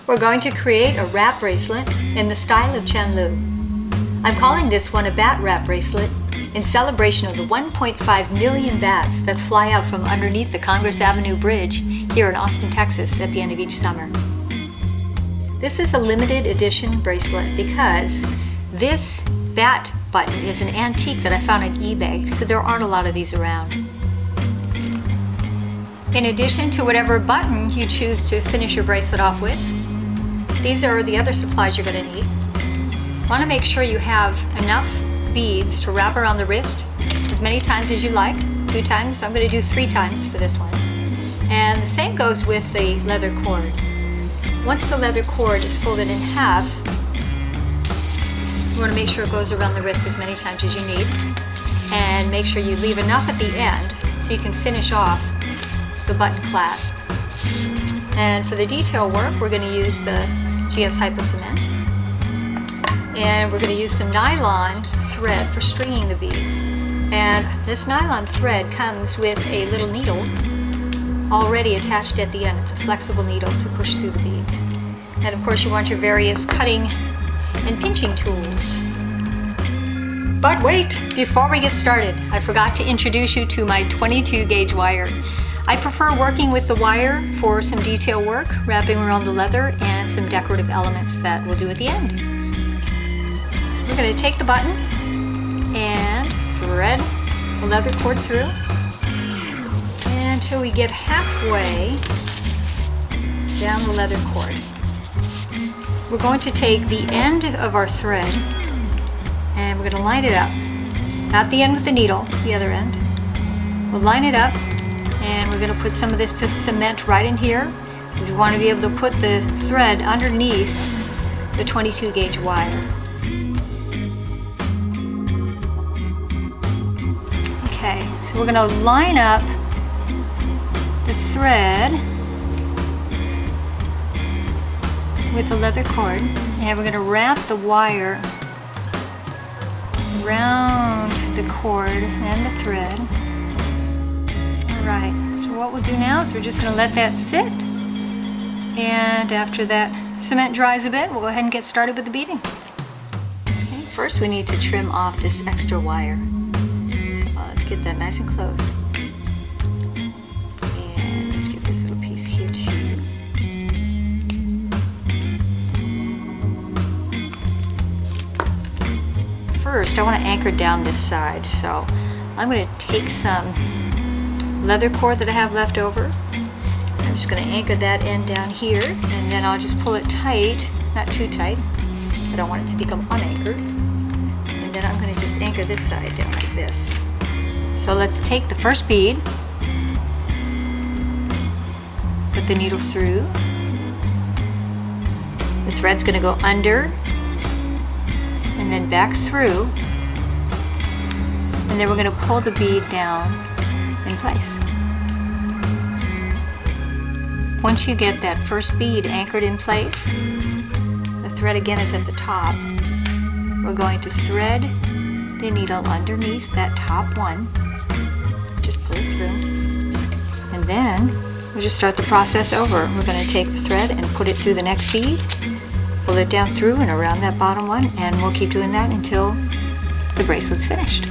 We're going to create a wrap bracelet in the style of Chenlu. I'm calling this one a bat wrap bracelet in celebration of the 1.5 million bats that fly out from underneath the Congress Avenue Bridge here in Austin, Texas at the end of each summer. This is a limited edition bracelet because this bat button is an antique that I found on eBay, so there aren't a lot of these around. In addition to whatever button you choose to finish your bracelet off with, these are the other supplies you're going to need. You want to make sure you have enough beads to wrap around the wrist as many times as you like. 2 times. I'm going to do 3 times for this one. And the same goes with the leather cord. Once the leather cord is folded in half, you want to make sure it goes around the wrist as many times as you need. And make sure you leave enough at the end so you can finish off the button clasp. And for the detail work, we're going to use the GS Hypo Cement. And we're going to use some nylon thread for stringing the beads. And this nylon thread comes with a little needle already attached at the end. It's a flexible needle to push through the beads. And of course you want your various cutting and pinching tools. But wait, before we get started, I forgot to introduce you to my 22 gauge wire. I prefer working with the wire for some detail work, wrapping around the leather, and some decorative elements that we'll do at the end. We're going to take the button and thread the leather cord through until we get halfway down the leather cord. We're going to take the end of our thread and we're going to line it up. Not the end with the needle, the other end. We'll line it up. And we're going to put some of this cement right in here because we want to be able to put the thread underneath the 22 gauge wire. Okay, so we're going to line up the thread with the leather cord and we're going to wrap the wire around the cord and the thread. Right, so what we'll do now is we're just going to let that sit, and after that cement dries a bit, we'll go ahead and get started with the beading. Okay, first we need to trim off this extra wire. So let's get that nice and close. And let's get this little piece here too. First, I want to anchor down this side, so I'm going to take some leather cord that I have left over. I'm just going to anchor that end down here and then I'll just pull it tight, not too tight. I don't want it to become unanchored. And then I'm going to just anchor this side down like this. So let's take the first bead, put the needle through. The thread's going to go under and then back through. And then we're going to pull the bead down in place. Once you get that first bead anchored in place, the thread again is at the top. We're going to thread the needle underneath that top one. Just pull it through. And then we'll just start the process over. We're going to take the thread and put it through the next bead, pull it down through and around that bottom one, and we'll keep doing that until the bracelet's finished.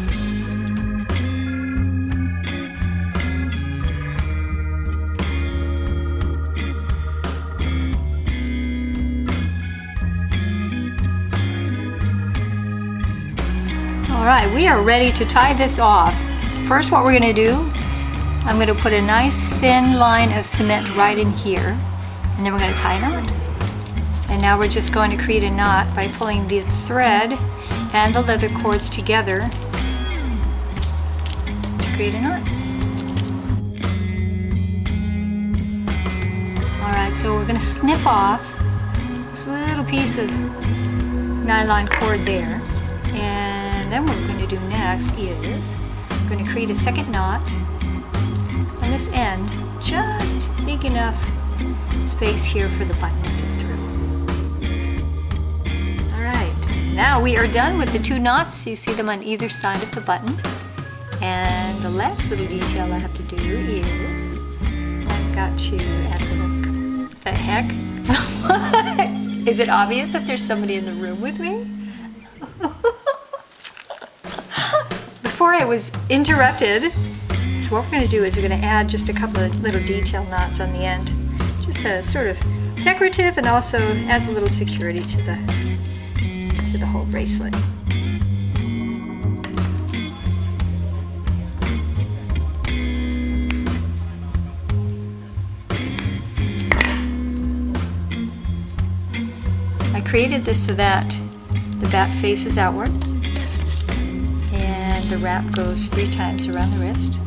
Alright, we are ready to tie this off. First what we're going to do, I'm going to put a nice thin line of cement right in here, and then we're going to tie a knot. And now we're just going to create a knot by pulling the thread and the leather cords together to create a knot. Alright, so we're going to snip off this little piece of nylon cord there. And then what we're going to do next is we're going to create a second knot on this end, just big enough space here for the button to fit through. Alright, now we are done with the 2 knots. You see them on either side of the button. And the last little detail I have to do is I've got to add a little The heck? Is it obvious if there's somebody in the room with me? Before I was interrupted, what we're going to do is we're going to add just a couple of little detail knots on the end. Just a sort of decorative and also adds a little security to the whole bracelet. I created this so that the bat faces outward and the wrap goes 3 times around the wrist.